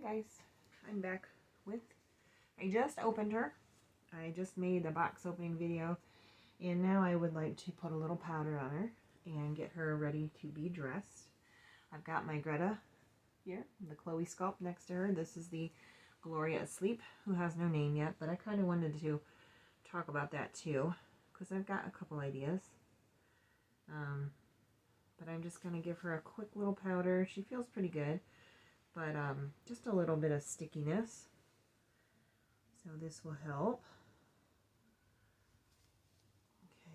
Hi guys, I'm back with, I just opened her. I just made a box opening video and now I would like to put a little powder on her and get her ready to be dressed. I've got my Greta here, the Chloe sculpt next to her. This is the Gloria Asleep, who has no name yet, but I kind of wanted to talk about that too because I've got a couple ideas. But I'm just going to give her a quick little powder. She feels pretty good, but just a little bit of stickiness. So this will help.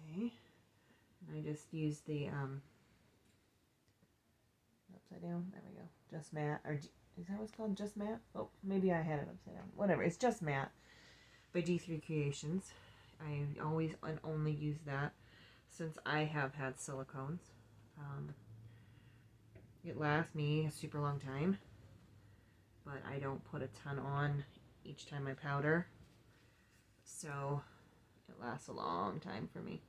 Okay. And I just use the upside down. There we go. Just Matte. Or is that what it's called? Just Matte? Oh, maybe I had it upside down. Whatever. It's Just Matte by G3 Creations. I always and only use that since I have had silicones. It lasts me a super long time, but I don't put a ton on each time I powder, so it lasts a long time for me.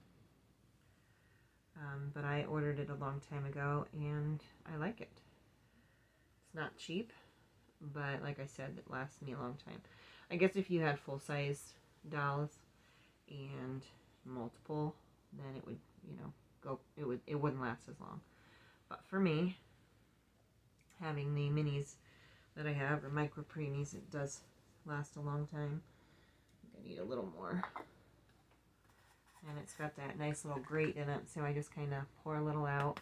But I ordered it a long time ago and I like it. It's not cheap, but like I said, it lasts me a long time. I guess if you had full-size dolls and multiple, then it would, you know, it wouldn't last as long. But for me, having the minis that I have, or micro preemies, it does last a long time. I think I need a little more. And it's got that nice little grate in it, so I just kind of pour a little out,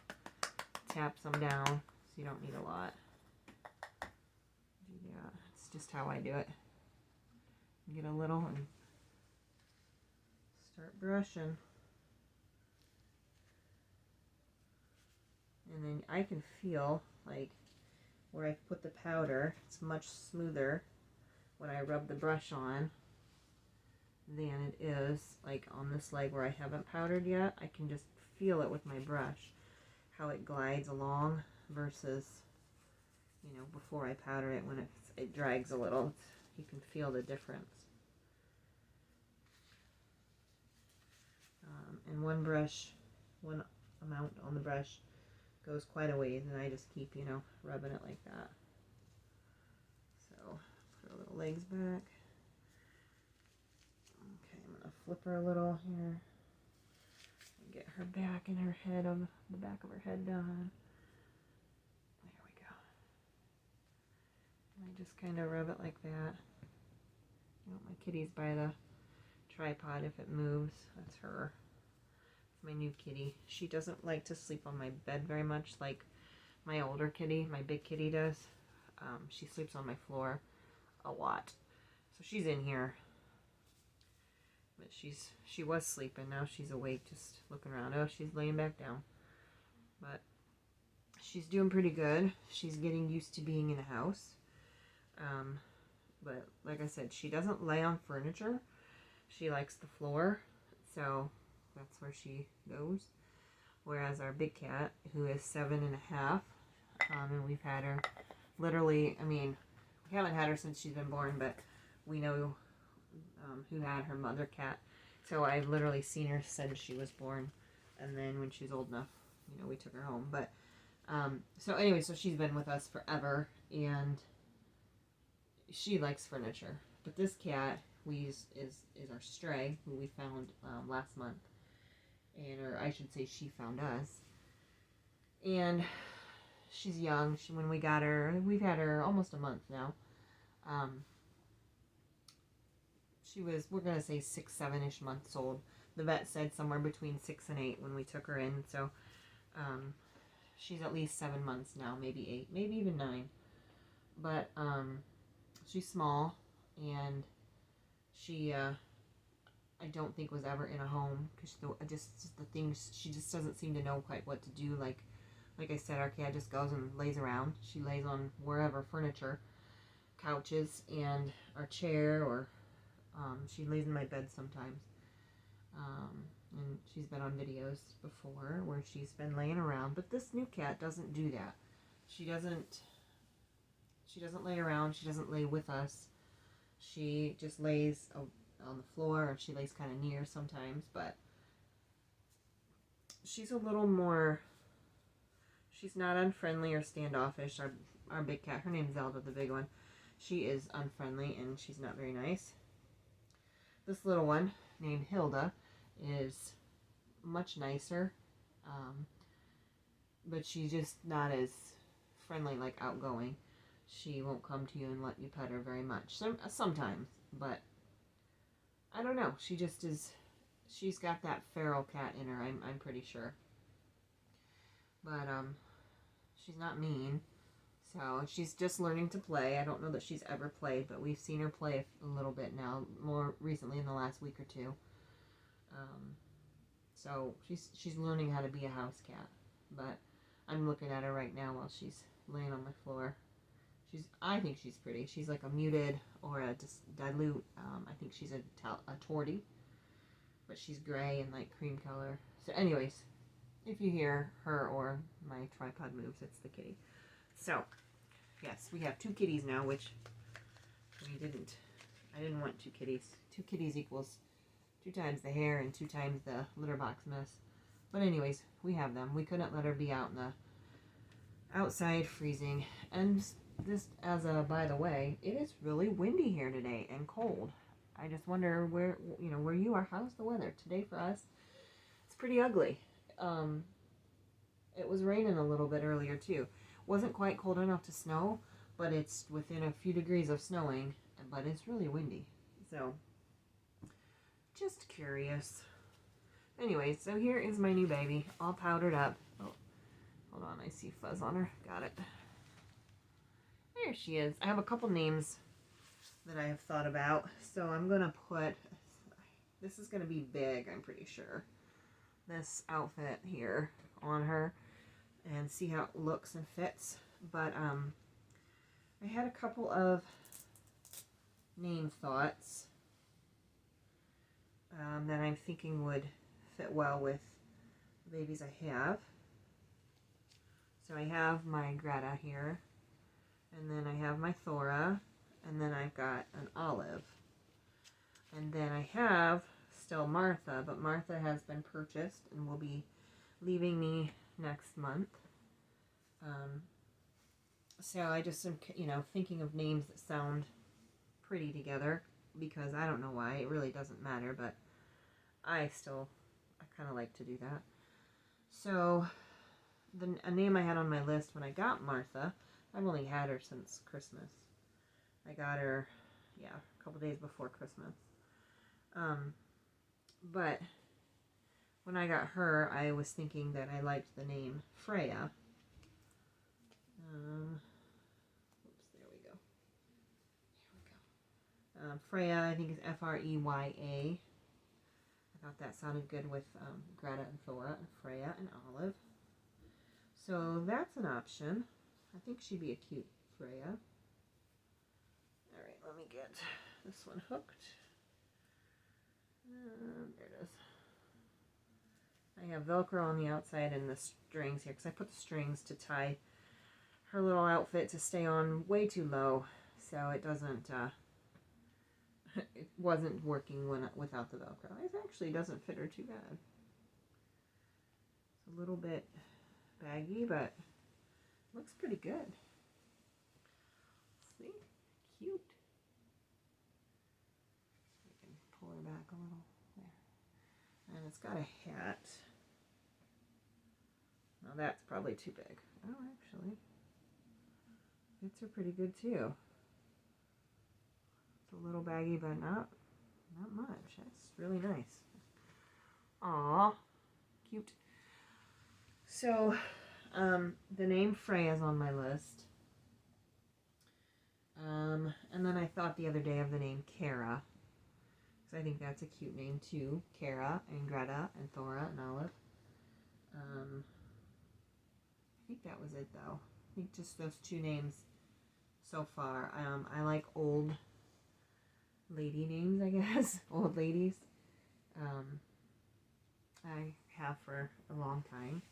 tap some down, so you don't need a lot. Yeah, it's just how I do it. Get a little and start brushing. And then I can feel like where I've put the powder, it's much smoother when I rub the brush on than it is like on this leg where I haven't powdered yet. I can just feel it with my brush, how it glides along versus, you know, before I powder it when it drags a little. You can feel the difference. And one amount on the brush goes quite a ways, and I just keep, you know, rubbing it like that. So, put her little legs back. Okay, I'm going to flip her a little here. And get her back and her head on the back of her head done. There we go. And I just kind of rub it like that. You know, my kitty's by the tripod. If it moves, that's her. My new kitty. She doesn't like to sleep on my bed very much like my older kitty, my big kitty does. She sleeps on my floor a lot. So she's in here. But she was sleeping. Now she's awake just looking around. Oh, she's laying back down. But she's doing pretty good. She's getting used to being in a house. But like I said, she doesn't lay on furniture. She likes the floor. So that's where she goes. Whereas our big cat, who is 7.5, and we've had her literally, I mean, we haven't had her since she's been born, but we know who had her mother cat. So I've literally seen her since she was born. And then when she's old enough, you know, we took her home. But, so anyway, so she's been with us forever, and she likes furniture. But this cat is our stray, who we found last month. Or I should say she found us. And she's young. When we got her, we've had her almost a month now. She was, we're going to say 6, 7-ish months old. The vet said somewhere between 6 and 8 when we took her in. So she's at least 7 months now, maybe 8, maybe even 9. But she's small, and she I don't think was ever in a home, because the things, she just doesn't seem to know quite what to do. Like I said, our cat just goes and lays around. She lays on wherever furniture, couches and our chair, or she lays in my bed sometimes. And she's been on videos before where she's been laying around, but this new cat doesn't do that. She doesn't lay around. She doesn't lay with us. She just lays on the floor, or she lays kind of near sometimes, but she's a little more, she's not unfriendly or standoffish. Our big cat, her name's Zelda, the big one. she is unfriendly and she's not very nice. This little one named Hilda is much nicer, but she's just not as friendly, like outgoing. She won't come to you and let you pet her very much. Sometimes, but I don't know. She just is. She's got that feral cat in her. I'm pretty sure. But she's not mean. So she's just learning to play. I don't know that she's ever played, but we've seen her play a little bit now, more recently in the last week or two. So she's learning how to be a house cat. But I'm looking at her right now while she's laying on my floor. I think she's pretty. She's like a muted or a dilute. I think she's a tortie, but she's gray and like cream color. So anyways, if you hear her or my tripod moves, it's the kitty. So yes, we have 2 kitties now, which I didn't want 2 kitties. 2 kitties equals 2 times the hair and 2 times the litter box mess. But anyways, we have them. We couldn't let her be out in the outside freezing. And this, as a by the way, it is really windy here today and cold. I just wonder where you are. How's the weather today for us? It's pretty ugly. It was raining a little bit earlier too. Wasn't quite cold enough to snow, but it's within a few degrees of snowing. But it's really windy. So just curious. Anyway, so here is my new baby, all powdered up. Oh, hold on, I see fuzz on her. Got it. There she is. I have a couple names that I have thought about. So I'm going to put, this is going to be big, I'm pretty sure, this outfit here on her and see how it looks and fits. But I had a couple of name thoughts that I'm thinking would fit well with the babies I have. So I have my Greta here, and then I have my Thora, and then I've got an Olive, and then I have still Martha, but Martha has been purchased and will be leaving me next month. So I just am, thinking of names that sound pretty together, because I don't know why, it really doesn't matter, but I kind of like to do that. So a name I had on my list when I got Martha, I've only had her since Christmas. I got her, a couple days before Christmas. But when I got her, I was thinking that I liked the name Freya. There we go. Freya, I think is Freya. I thought that sounded good with Greta and Thora and Freya and Olive. So that's an option. I think she'd be a cute Freya. Alright, let me get this one hooked. There it is. I have Velcro on the outside and the strings here, because I put the strings to tie her little outfit to stay on way too low, so it doesn't, it wasn't working without the Velcro. It actually doesn't fit her too bad. It's a little bit baggy, but looks pretty good. See? Cute. I can pull her back a little. There. And it's got a hat. Now that's probably too big. Oh, actually, fits her pretty good too. It's a little baggy, but not much. That's really nice. Aww, cute. So, the name Freya's on my list. And then I thought the other day of the name Kara, because I think that's a cute name too. Kara and Greta and Thora and Olive. I think that was it though. I think just those 2 names so far. I like old lady names, I guess. Old ladies. I have for a long time.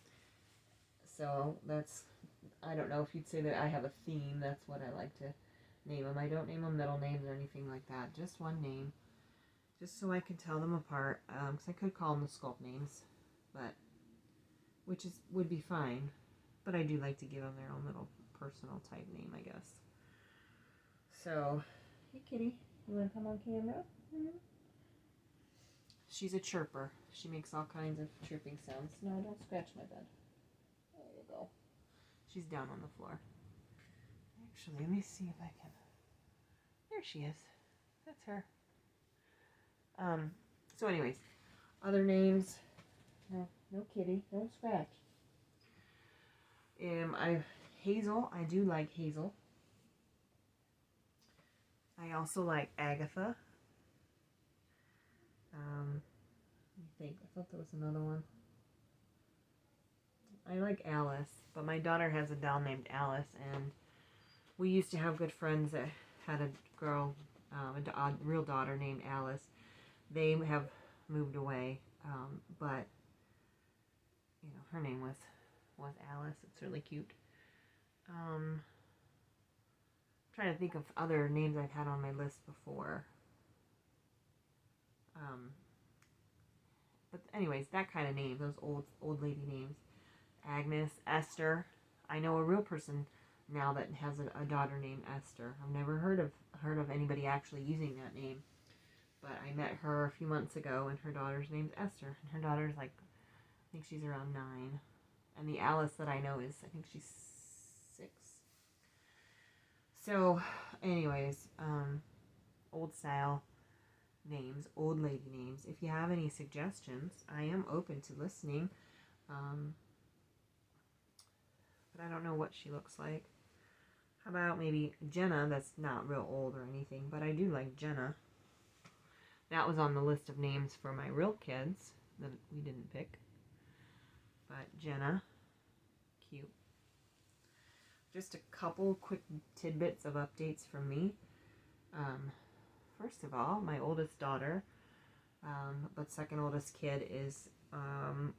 So that's, I don't know if you'd say that I have a theme. That's what I like to name them. I don't name them middle names or anything like that. Just one name. Just so I can tell them apart. Because I could call them the sculpt names. But, would be fine. But I do like to give them their own little personal type name, I guess. So, hey kitty, you want to come on camera? Mm-hmm. She's a chirper. She makes all kinds of chirping sounds. No, don't scratch my bed. There you go. She's down on the floor. Actually, let me see if I can. There she is. That's her. So anyways, other names. No kitty. Don't scratch. Hazel. I do like Hazel. I also like Agatha. Let me think. I thought there was another one. I like Alice, but my daughter has a doll named Alice, and we used to have good friends that had a girl, a real daughter named Alice. They have moved away, but you know, her name was Alice. It's really cute. I'm trying to think of other names I've had on my list before. But anyways, that kind of name, those old lady names. Agnes, Esther. I know a real person now that has a daughter named Esther. I've never heard of anybody actually using that name. But I met her a few months ago, and her daughter's name's Esther. And her daughter's like, I think she's around 9. And the Alice that I know is, I think she's 6. So, anyways, old style names, old lady names. If you have any suggestions, I am open to listening. But I don't know what she looks like. How about maybe Jenna? That's not real old or anything, but I do like Jenna. That was on the list of names for my real kids that we didn't pick. But Jenna, cute. Just a couple quick tidbits of updates from me. First of all, my oldest daughter, but second oldest kid is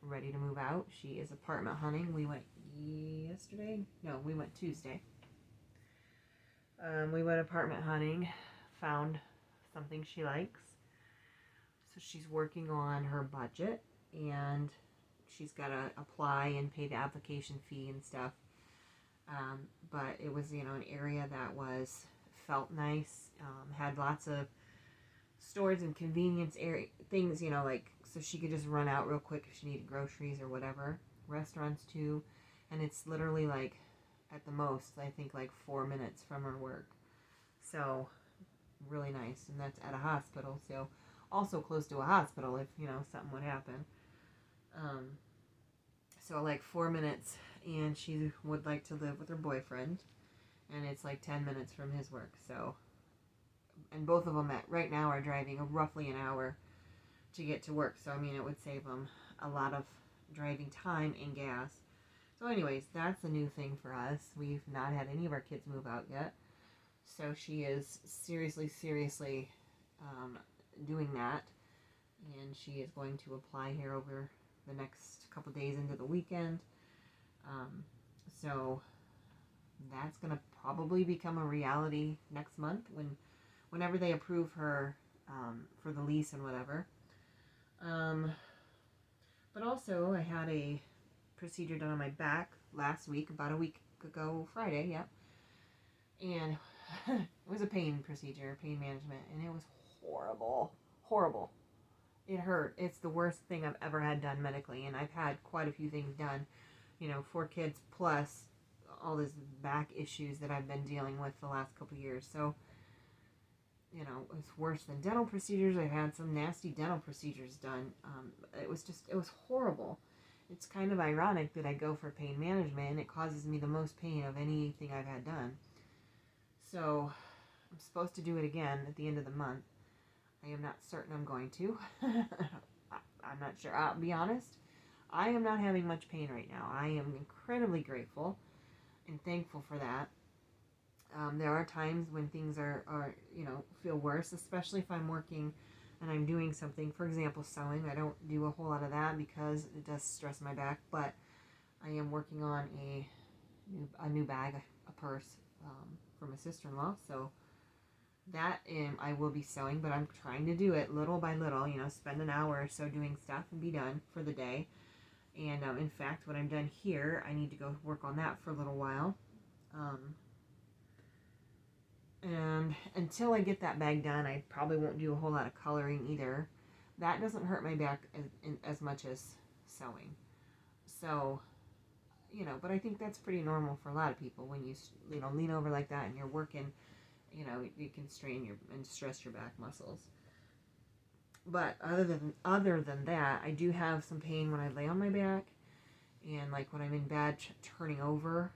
ready to move out. She is apartment hunting. We went yesterday? No, we went Tuesday. We went apartment hunting, found something she likes. So she's working on her budget, and she's got to apply and pay the application fee and stuff. But it was, you know, an area that felt nice, had lots of stores and convenience area things, you know, like, so she could just run out real quick if she needed groceries or whatever. Restaurants too, and it's literally like, at the most, I think like 4 minutes from her work. So really nice, and that's at a hospital, so also close to a hospital if, you know, something would happen. So like 4 minutes, and she would like to live with her boyfriend, and it's like 10 minutes from his work. So, and both of them right now are driving roughly an hour to get to work. So I mean, it would save them a lot of driving time and gas. So anyways, that's a new thing for us. We've not had any of our kids move out yet. So she is seriously doing that. And she is going to apply here over the next couple days into the weekend. So that's going to probably become a reality next month whenever they approve her for the lease and whatever. But also, I had a procedure done on my back last week, about a week ago, Friday, yep. And it was a pain procedure, pain management, and it was horrible. It hurt. It's the worst thing I've ever had done medically, and I've had quite a few things done, you know, 4 kids plus all these back issues that I've been dealing with the last couple years. So, you know, it's worse than dental procedures. I've had some nasty dental procedures done. It was horrible. It's kind of ironic that I go for pain management, and it causes me the most pain of anything I've had done. So, I'm supposed to do it again at the end of the month. I am not certain I'm going to. I'm not sure. I'll be honest. I am not having much pain right now. I am incredibly grateful and thankful for that. There are times when things are, you know, feel worse, especially if I'm working and I'm doing something. For example, sewing. I don't do a whole lot of that because it does stress my back, but I am working on a new bag, a purse for my sister-in-law. So that I will be sewing, but I'm trying to do it little by little, you know, spend an hour or so doing stuff and be done for the day. And in fact, when I'm done here, I need to go work on that for a little while. And until I get that bag done, I probably won't do a whole lot of coloring either. That doesn't hurt my back as much as sewing. So, but I think that's pretty normal for a lot of people. When you lean over like that and you're working, you can strain and stress your back muscles. But other than that, I do have some pain when I lay on my back, and like when I'm in bed turning over,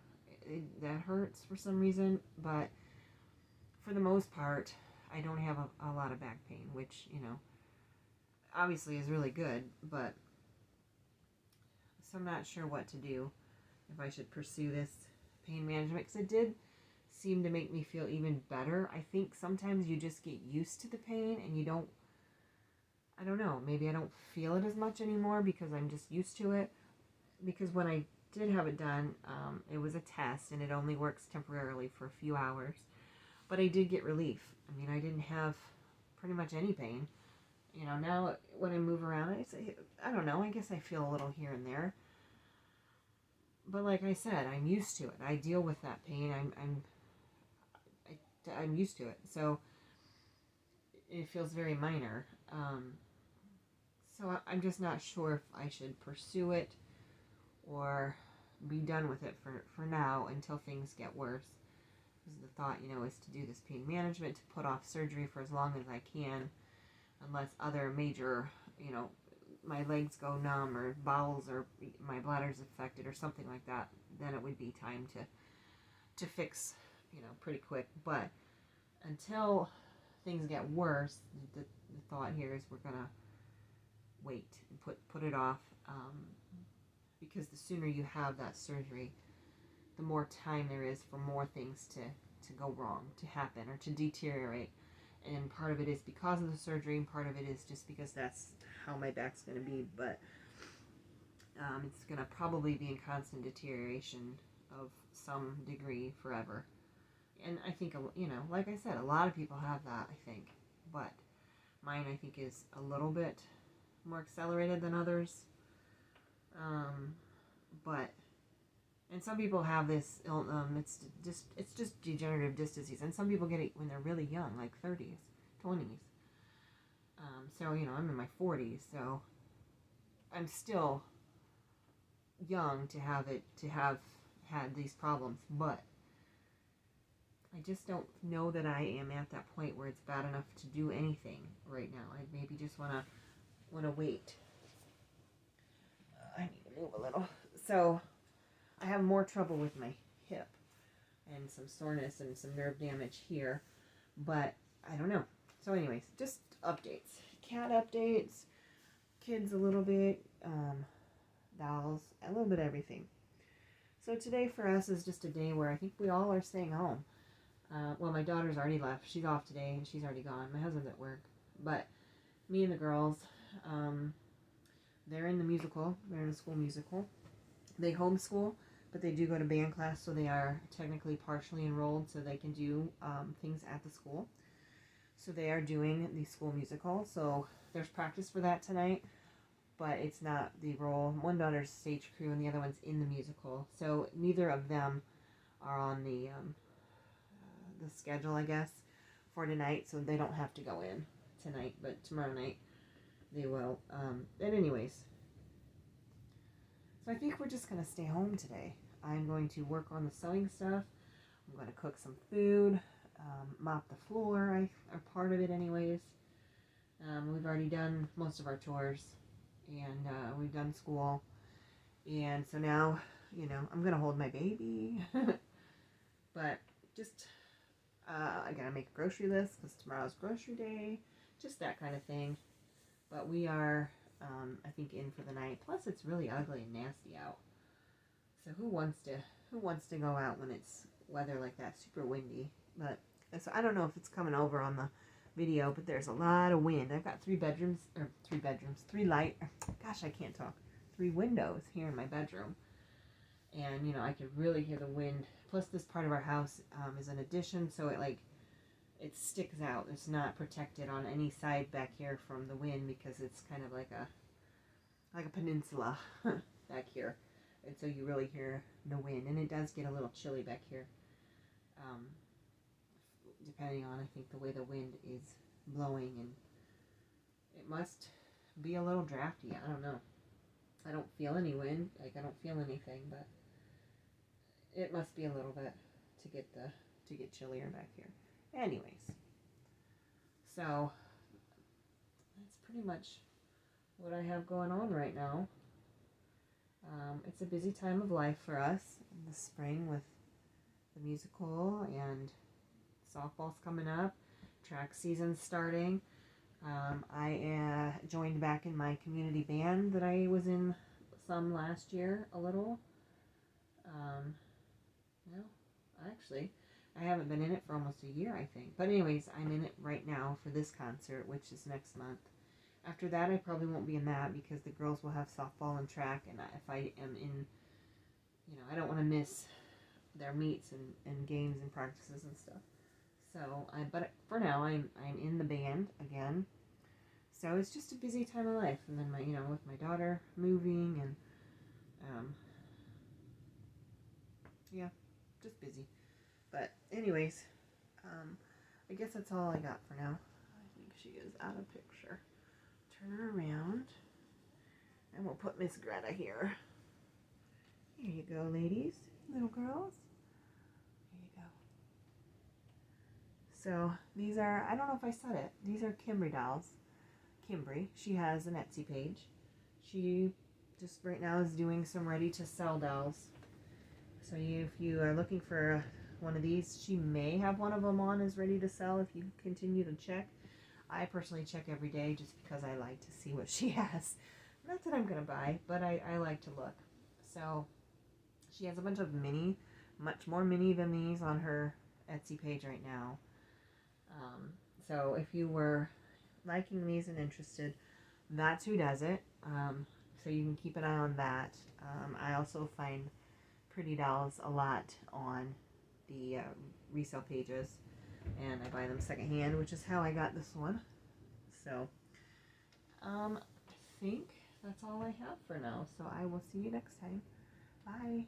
that hurts for some reason. But for the most part, I don't have a lot of back pain, which obviously is really good. But so I'm not sure what to do, if I should pursue this pain management, because it did seem to make me feel even better. I think sometimes you just get used to the pain and you don't, I don't know, maybe I don't feel it as much anymore because I'm just used to it. Because when I did have it done, it was a test and it only works temporarily for a few hours. But I did get relief. I mean, I didn't have pretty much any pain. Now when I move around, I don't know, I guess I feel a little here and there. But like I said, I'm used to it. I deal with that pain. I'm used to it. So it feels very minor. So I'm just not sure if I should pursue it or be done with it for now until things get worse. Because the thought, is to do this pain management, to put off surgery for as long as I can, unless other major, my legs go numb or bowels or my bladder's affected or something like that. Then it would be time to fix, pretty quick. But until things get worse, the thought here is we're gonna wait and put it off, because the sooner you have that surgery, the more time there is for more things to go wrong, to happen, or to deteriorate. And part of it is because of the surgery, and part of it is just because that's how my back's going to be. But it's going to probably be in constant deterioration of some degree forever. And I think, like I said, a lot of people have that, I think. But mine, I think, is a little bit more accelerated than others. And some people have this, it's just degenerative disc disease. And some people get it when they're really young, like 30s, 20s. So, I'm in my 40s, so I'm still young to have had these problems, but I just don't know that I am at that point where it's bad enough to do anything right now. I maybe just want to wait. I need to move a little. So I have more trouble with my hip and some soreness and some nerve damage here, but I don't know. So anyways, just updates. Cat updates, kids a little bit, dolls, a little bit of everything. So today for us is just a day where I think we all are staying home. Well, my daughter's already left. She's off today and she's already gone. My husband's at work. But me and the girls, they're in the musical. They're in a school musical. They homeschool, but they do go to band class, so they are technically partially enrolled, so they can do things at the school. So they are doing the school musical. So there's practice for that tonight, but it's not the role. One daughter's stage crew and the other one's in the musical. So neither of them are on the schedule, I guess, for tonight, so they don't have to go in tonight, but tomorrow night they will. And anyways, so I think we're just going to stay home today. I'm going to work on the sewing stuff. I'm going to cook some food, mop the floor, or part of it anyways. We've already done most of our chores, and we've done school. And so now, I'm going to hold my baby. But just, I got to make a grocery list because tomorrow's grocery day. Just that kind of thing. But we are, I think, in for the night. Plus, it's really ugly and nasty out. So who wants to go out when it's weather like that, super windy? But so I don't know if it's coming over on the video, but there's a lot of wind. I've got three windows here in my bedroom, and I could really hear the wind. Plus, this part of our house is an addition, so it sticks out. It's not protected on any side back here from the wind because it's kind of like a peninsula back here. And so you really hear the wind, and it does get a little chilly back here depending on, I think, the way the wind is blowing, and it must be a little drafty. I don't know. I don't feel any wind, like I don't feel anything, but it must be a little bit to get chillier back here. Anyways, so that's pretty much what I have going on right now. It's a busy time of life for us in the spring with the musical, and softball's coming up, track season's starting. I joined back in my community band that I was in some last year, a little. No, actually, I haven't been in it for almost a year, I think. But anyways, I'm in it right now for this concert, which is next month. After that, I probably won't be in that because the girls will have softball and track, and if I am in, I don't want to miss their meets and games and practices and stuff. So, but for now, I'm in the band again. So it's just a busy time of life, and then with my daughter moving, and yeah, just busy. But anyways, I guess that's all I got for now. I think she is out of picture. Turn her around, and we'll put Miss Greta here. Here you go, ladies, little girls. Here you go. So these are, I don't know if I said it, these are Kimbry dolls. Kimbry, she has an Etsy page. She just right now is doing some ready to sell dolls. So if you are looking for one of these, she may have one of them on as ready to sell if you continue to check. I personally check every day just because I like to see what she has. Not that I'm going to buy, but I like to look. So she has a bunch of mini, much more mini than these on her Etsy page right now. So if you were liking these and interested, that's who does it. So you can keep an eye on that. I also find pretty dolls a lot on the resale pages, and I buy them secondhand, which is how I got this one. So I think that's all I have for now, so I will see you next time. Bye.